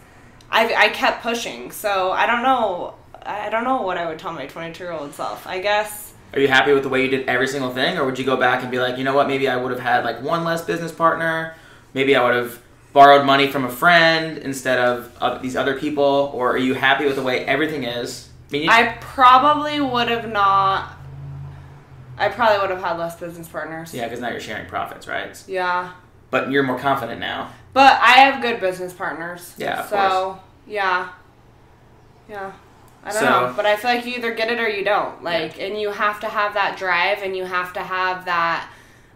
I kept pushing, so I don't know what I would tell my 22-year-old self. I guess... Are you happy with the way you did every single thing, or would you go back and be like, you know what, maybe I would have had, like, one less business partner, maybe I would have borrowed money from a friend instead of these other people, or are you happy with the way everything is? I probably would have not... I probably would have had less business partners. Yeah, because now you're sharing profits, right? Yeah. But you're more confident now. But I have good business partners. Yeah, of course. So, yeah. Yeah. I don't know. But I feel like you either get it or you don't. Like, and you have to have that drive and you have to have that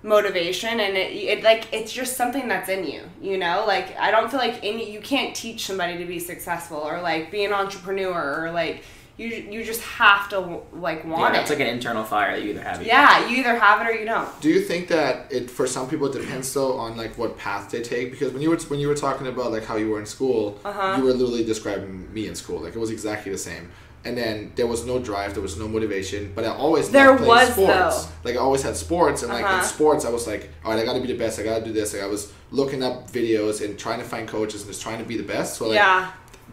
motivation, and it's just something that's in you, you know? Like, I don't feel like you can't teach somebody to be successful or like be an entrepreneur or like you just have to like want it. It's like an internal fire that you either have. You either have it or you don't. Do you think that it for some people it depends though on like what path they take? Because when you were talking about like how you were in school, you were literally describing me in school. Like it was exactly the same. And then there was no drive, there was no motivation, but I always loved playing sports. Like I always had sports, and like in sports I was like, all right, I gotta be the best, I gotta do this. Like I was looking up videos and trying to find coaches and just trying to be the best. So like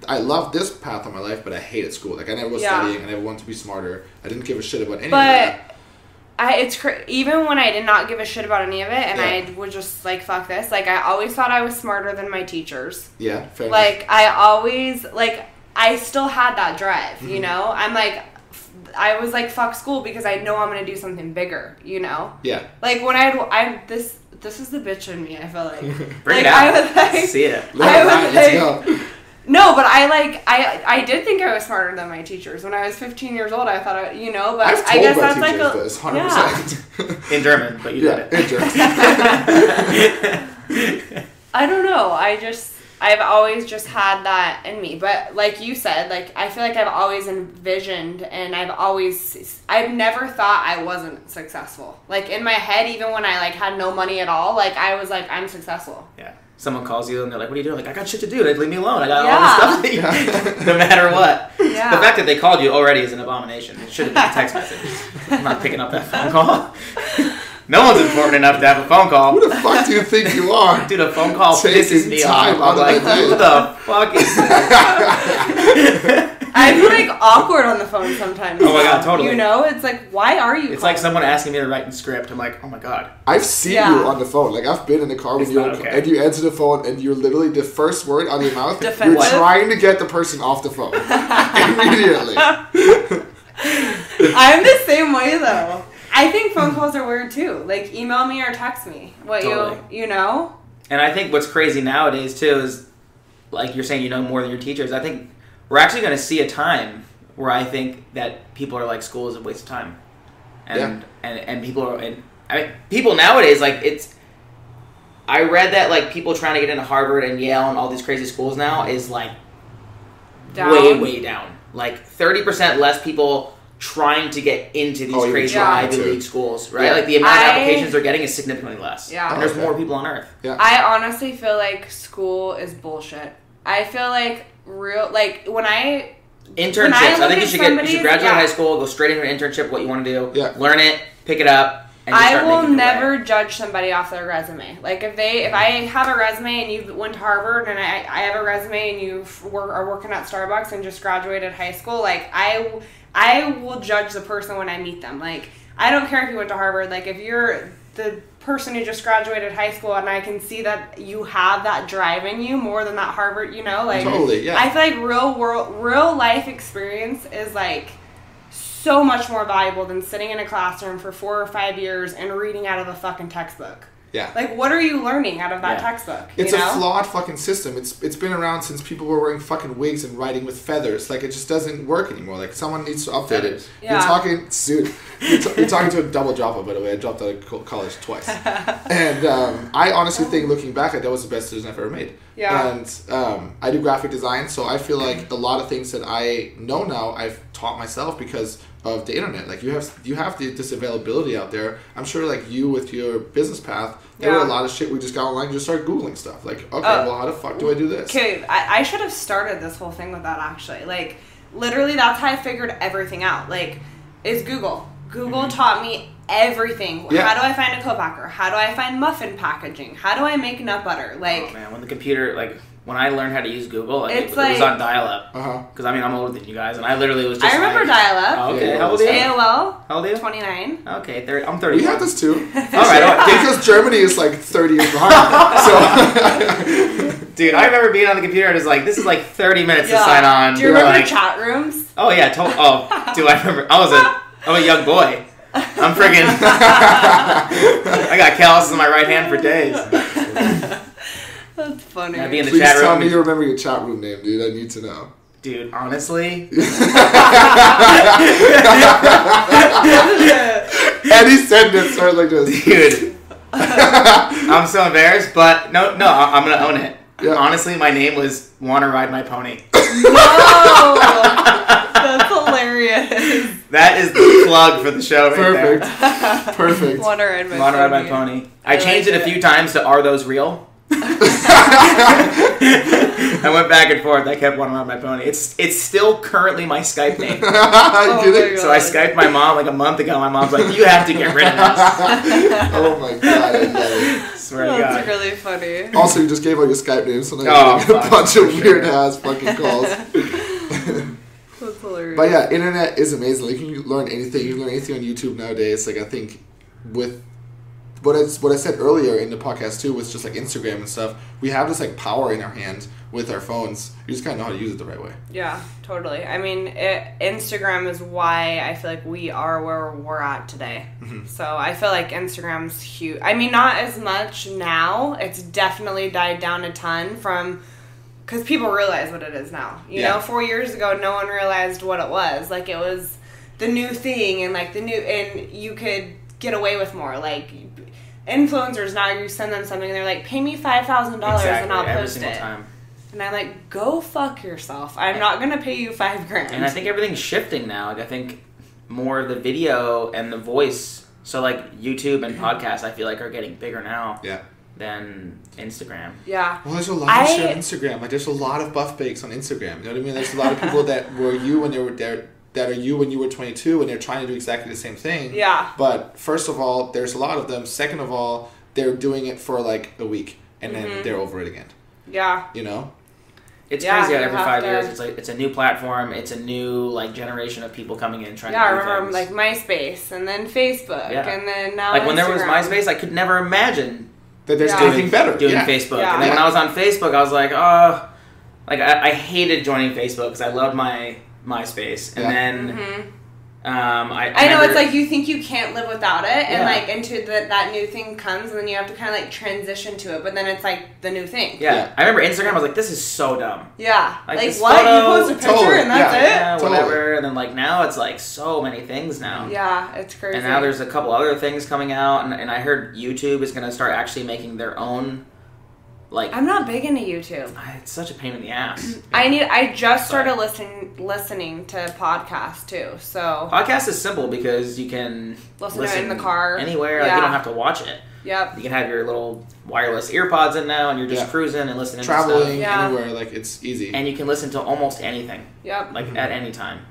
I loved this path of my life, but I hated school. Like I never was studying, I never wanted to be smarter. I didn't give a shit about any of that. Even when I did not give a shit about any of it, and I would just like fuck this. Like I always thought I was smarter than my teachers. Yeah, fair enough. Like I always I still had that drive, you know? I'm like, I was like, fuck school because I know I'm going to do something bigger, you know? Yeah. Like, when this is the bitch in me, I feel like. Bring like, it out. I was like, see it. Let's go. No, but I did think I was smarter than my teachers. When I was 15 years old, I thought, but I guess my that's like teachers this, 100%. In German, but you did it. In German. I don't know. I've always just had that in me. But like you said, like I feel like I've always envisioned and I've never thought I wasn't successful. Like in my head, even when I like had no money at all, like I was like, I'm successful. Yeah. Someone calls you and they're like, what are you doing? Like, I got shit to do. Leave me alone. I got all this stuff. No matter what. Yeah. The fact that they called you already is an abomination. It should have been a text message. I'm not picking up that phone call. No one's important enough to have a phone call. Who the fuck do you think you are? Dude, a phone call pisses me off. I'm like, who the fuck is this? I feel like awkward on the phone sometimes. Oh my god, totally. You know, it's like, why are you? It's like someone asking me to write in script. I'm like, oh my god. I've seen you on the phone. Like I've been in the car with you, and you answer the phone, and you're literally the first word on your mouth. Defensive. You're trying to get the person off the phone immediately. I'm the same way though. I think phone calls are weird too. Like email me or text me. You know? And I think what's crazy nowadays too is, like you're saying, you know more than your teachers. I think we're actually going to see a time where I think that people are like, school is a waste of time, and people are, and I mean, people nowadays, like it's. I read that like people trying to get into Harvard and Yale and all these crazy schools now is like way down. Like 30% less people trying to get into these crazy Ivy League schools, right? Yeah. Like the amount of applications they're getting is significantly less. Yeah. And there's more people on Earth. Yeah. I honestly feel like school is bullshit. I feel like when I internships. I think you should graduate high school, go straight into an internship. What you want to do, learn it, pick it up. And I will never judge somebody off their resume. Like if I have a resume and you went to Harvard and I have a resume and you are working at Starbucks and just graduated high school, like I will judge the person when I meet them. Like I don't care if you went to Harvard. Like if you're the person who just graduated high school and I can see that you have that drive in you more than that Harvard, you know, like totally, yeah. I feel like real life experience is like so much more valuable than sitting in a classroom for 4 or 5 years and reading out of a fucking textbook. Yeah. Like, what are you learning out of that textbook? It's a flawed fucking system. It's been around since people were wearing fucking wigs and writing with feathers. Like, it just doesn't work anymore. Like, someone needs to update it. Yeah. You're talking to a double dropper, by the way. I dropped out of college twice. And I honestly think, looking back, that was the best decision I've ever made. Yeah. And I do graphic design, so I feel like a lot of things that I know now, I've taught myself because of the internet. Like you have this availability out there. I'm sure like you with your business path, there were a lot of shit we just got online and just started Googling stuff. Like, okay, well how the fuck do I do this? Okay, I should have started this whole thing with that actually. Like literally that's how I figured everything out. Like is Google. Google taught me everything. Yeah. How do I find a co-packer? How do I find muffin packaging? How do I make nut butter? Like oh man, when the computer when I learned how to use Google, it was on dial-up. Because I mean, I'm older than you guys, and I literally was just. I remember dial-up. Oh, okay, how old are you? AOL. How old are you? 29. Okay, I'm 30. We had this too. All right, because Germany is like 30 years behind. So, dude, I remember being on the computer and it's like, this is like 30 minutes to sign on. Do you remember chat rooms? Oh yeah, dude, I remember. I'm a young boy. I'm friggin'. I got calluses on my right hand for days. That's funny. I'd be in the Please chat room. tell me you remember your chat room name, dude. I need to know. Dude, honestly. Any sentence started like this. Dude. I'm so embarrassed, but no, I'm going to own it. Yeah. Honestly, my name was Wanna Ride My Pony. No! That's hilarious. That is the plug for the show right there. Perfect. Wanna Ride My Pony. I changed it a few times to Are Those Real? I went back and forth. I kept Wanna Ride My Pony. It's still currently my Skype name. So I Skyped my mom like a month ago. My mom's like, you have to get rid of this. Oh my god, I love it. Swear to God. That's really funny. Also, you just gave out your Skype name, so now you get a bunch of weird ass fucking calls. That's hilarious. But yeah, internet is amazing. Like, you can learn anything. You can learn anything on YouTube nowadays. Like, I think with what I said earlier in the podcast too, was just like Instagram and stuff. We have this like power in our hand with our phones. You just kind of know how to use it the right way. Yeah, totally. I mean, Instagram is why I feel like we are where we're at today. Mm-hmm. So I feel like Instagram's huge. I mean, not as much now. It's definitely died down a ton from because people realize what it is now. You know, 4 years ago, no one realized what it was. Like, it was the new thing, and like and you could get away with more. Like, influencers now, you send them something and they're like, pay me $5,000 and I'll every post single it. Time. And I'm like, go fuck yourself. I'm not gonna pay you $5,000. And I think everything's shifting now. Like, I think more of the video and the voice. So like YouTube and podcasts, I feel like are getting bigger now. Yeah. Than Instagram. Yeah. Well, there's a lot of shit on Instagram. Like, there's a lot of buff bakes on Instagram. You know what I mean? There's a lot of people that were you when they were there, that are you when you were 22, and they're trying to do exactly the same thing. Yeah. But first of all, there's a lot of them. Second of all, they're doing it for like a week, and then they're over it again. Yeah. You know? It's crazy how every 5 years it's like it's a new platform, it's a new like generation of people coming in trying to do I remember things. Like MySpace and then Facebook and then now like Instagram. when there was MySpace, I could never imagine that there's anything better. Doing Facebook. Yeah. And then when I was on Facebook, I was like, oh, like I hated joining Facebook because I loved my MySpace. And then I know, it's like you think you can't live without it, and like until that new thing comes, and then you have to kind of like transition to it, but then it's like the new thing. Yeah. I remember Instagram, I was like, this is so dumb. Yeah. Like what? Photo, you post a picture and that's it? Yeah, whatever. And then like now it's like so many things now. Yeah, it's crazy. And now there's a couple other things coming out, and I heard YouTube is going to start actually making their own. Like, I'm not big into YouTube. It's such a pain in the ass. I just started listening to podcasts too. So podcast is simple because you can listen to it in the car anywhere. Like, you don't have to watch it. Yep. You can have your little wireless earpods in now, and you're just cruising and listening. Traveling to stuff. anywhere, like it's easy. And you can listen to almost anything. Yep. Like at any time.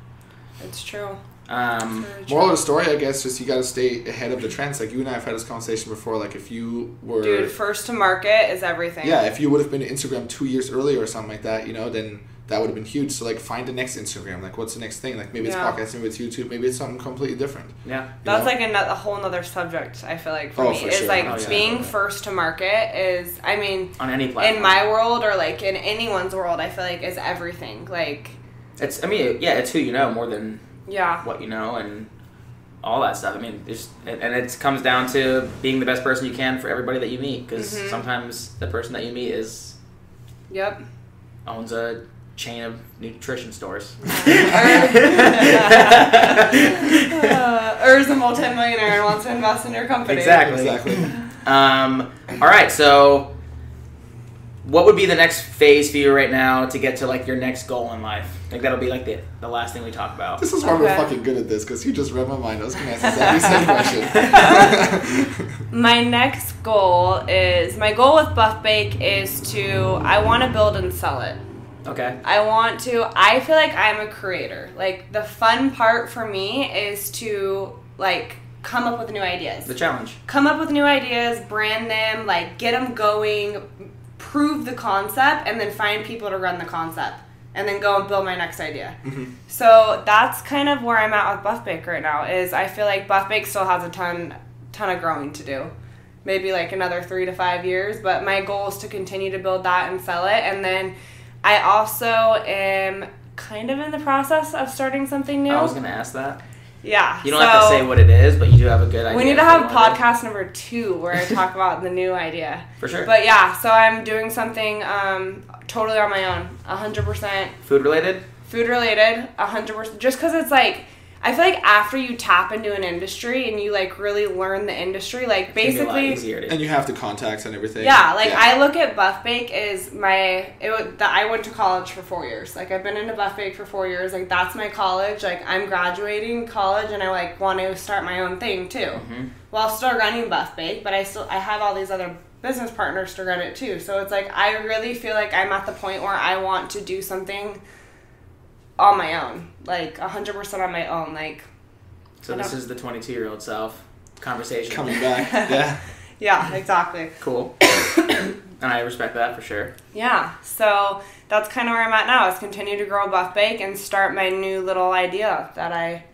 It's true. Moral of the story, I guess, just you got to stay ahead of the trends. Like, you and I have had this conversation before. Like, if you were... Dude, first to market is everything. Yeah, if you would have been to Instagram 2 years earlier or something like that, you know, then that would have been huge. So, like, find the next Instagram. Like, what's the next thing? Like, maybe it's podcast, maybe it's YouTube, maybe it's something completely different. Yeah. That's like a whole other subject, I feel like, for me. For is sure. like being first to market is, I mean... On any platform. In my world or, like, in anyone's world, I feel like is everything. Like... It's, I mean, yeah, it's who you know more than... Yeah. What you know and all that stuff. I mean, and it comes down to being the best person you can for everybody that you meet, because sometimes the person that you meet owns a chain of nutrition stores. Or is a multi-millionaire and wants to invest in your company. Exactly. All right, so what would be the next phase for you right now to get to like your next goal in life? I think that'll be like the last thing we talk about. This is why we're fucking good at this, because you just read my mind. I was going to ask the same question. My next goal is, my goal with Buff Bake is I want to build and sell it. Okay. I feel like I'm a creator. Like, the fun part for me is to, like, come up with new ideas. The challenge. Come up with new ideas, brand them, like, get them going, prove the concept, and then find people to run the concept. And then go and build my next idea. So that's kind of where I'm at with Buff Bake right now, is I feel like Buff Bake still has a ton of growing to do. Maybe like another 3 to 5 years, but my goal is to continue to build that and sell it. And then I also am kind of in the process of starting something new. I was going to ask that. Yeah. You don't have to say what it is, but you do have a good idea. We need to have podcast number 2 where I talk about the new idea. For sure. But yeah, so I'm doing something totally on my own, 100%. Food related? Food related, 100%. Just because it's like, I feel like after you tap into an industry and you like really learn the industry, like basically, and you have the contacts and everything. Yeah, like I look at Buff Bake as I went to college for 4 years. Like, I've been into Buff Bake for 4 years. Like, that's my college. Like, I'm graduating college and I like want to start my own thing too, while still running Buff Bake. But I have all these other business partners to run it too. So it's like I really feel like I'm at the point where I want to do something on my own, like 100% on my own, like. So this is the 22-year-old self conversation coming back. Yeah. Yeah, exactly. Cool. And I respect that for sure. Yeah, so that's kind of where I'm at now, is continue to grow Buff Bake and start my new little idea that I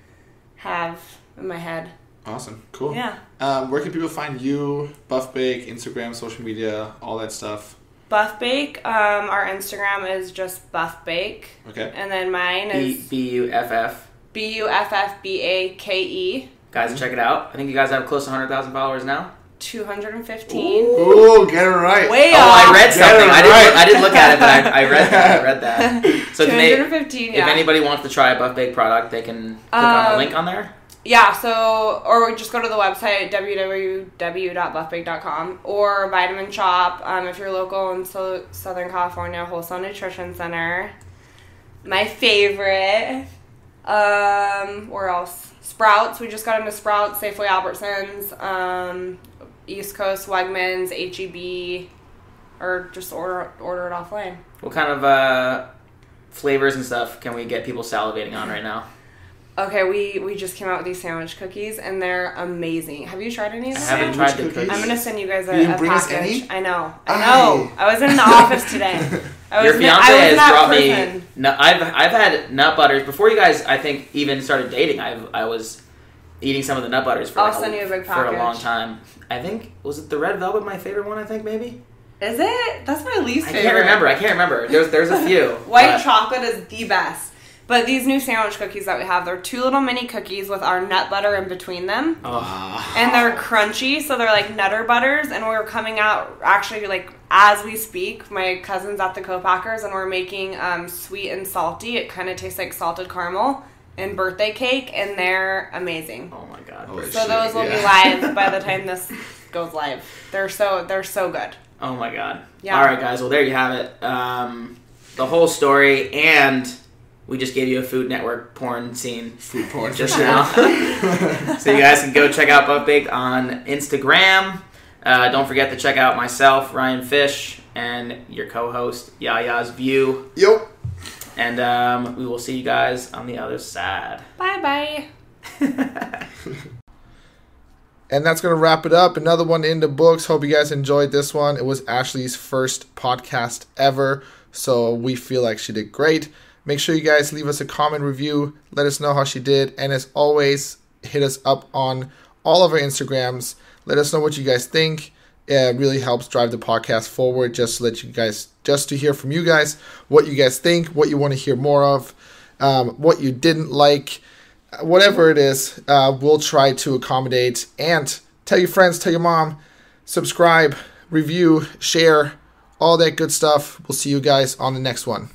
have in my head. Awesome. Cool. Yeah. Where can people find you? Buff Bake, Instagram, social media, all that stuff. Buff Bake. Our Instagram is just Buff Bake. Okay. And then mine is BUFF. BUFFBAKE. Guys, check it out. I think you guys have close to 100,000 followers now. 215. Ooh, get it right. Way Oh, off. I read something. right. I didn't look at it, but I read that. I read that. So 215, if anybody wants to try a Buff Baked product, they can click on the link on there. Yeah, so, or just go to the website, www.buffbake.com, or Vitamin Shop, if you're local in Southern California, Wholesale Nutrition Center. My favorite, where else? Sprouts, we just got into Sprouts, Safeway, Albertsons, East Coast, Wegmans, H-E-B, or just order it offline. What kind of flavors and stuff can we get people salivating on right now? Okay, we just came out with these sandwich cookies, and they're amazing. Have you tried any of I them? haven't tried the cookies. I'm gonna send you guys a bring us package. any? I know. I was in the office today. Your fiance has brought me. I've had nut butters before you guys. I think even started dating. I was eating some of the nut butters for I'll send you a big for a long package. time. I think was it the red velvet my favorite one. I think maybe. Is it? That's my least I favorite. can't remember. There's a few. White chocolate is the best. But these new sandwich cookies that we have, they're 2 little mini cookies with our nut butter in between them. Oh. And they're crunchy, so they're like Nutter Butters. And we're coming out, actually, like, as we speak, my cousin's at the co-packers, and we're making sweet and salty. It kind of tastes like salted caramel and birthday cake, and they're amazing. Oh my god. So those will be live by the time this goes live. They're so good. Oh my god. Yeah. All right, guys. Well, there you have it. The whole story, and we just gave you a Food Network porn scene. Food porn just now. So you guys can go check out Buff Baked on Instagram. Don't forget to check out myself, Ryan Fish, and your co-host, Yaya's View. Yep. And we will see you guys on the other side. Bye-bye. And that's going to wrap it up. Another one in the books. Hope you guys enjoyed this one. It was Ashley's first podcast ever, so we feel like she did great. Make sure you guys leave us a comment review. Let us know how she did. And as always, hit us up on all of our Instagrams. Let us know what you guys think. It really helps drive the podcast forward, just to hear from you guys what you guys think, what you want to hear more of, what you didn't like, whatever it is. We'll try to accommodate. And tell your friends, tell your mom, subscribe, review, share, all that good stuff. We'll see you guys on the next one.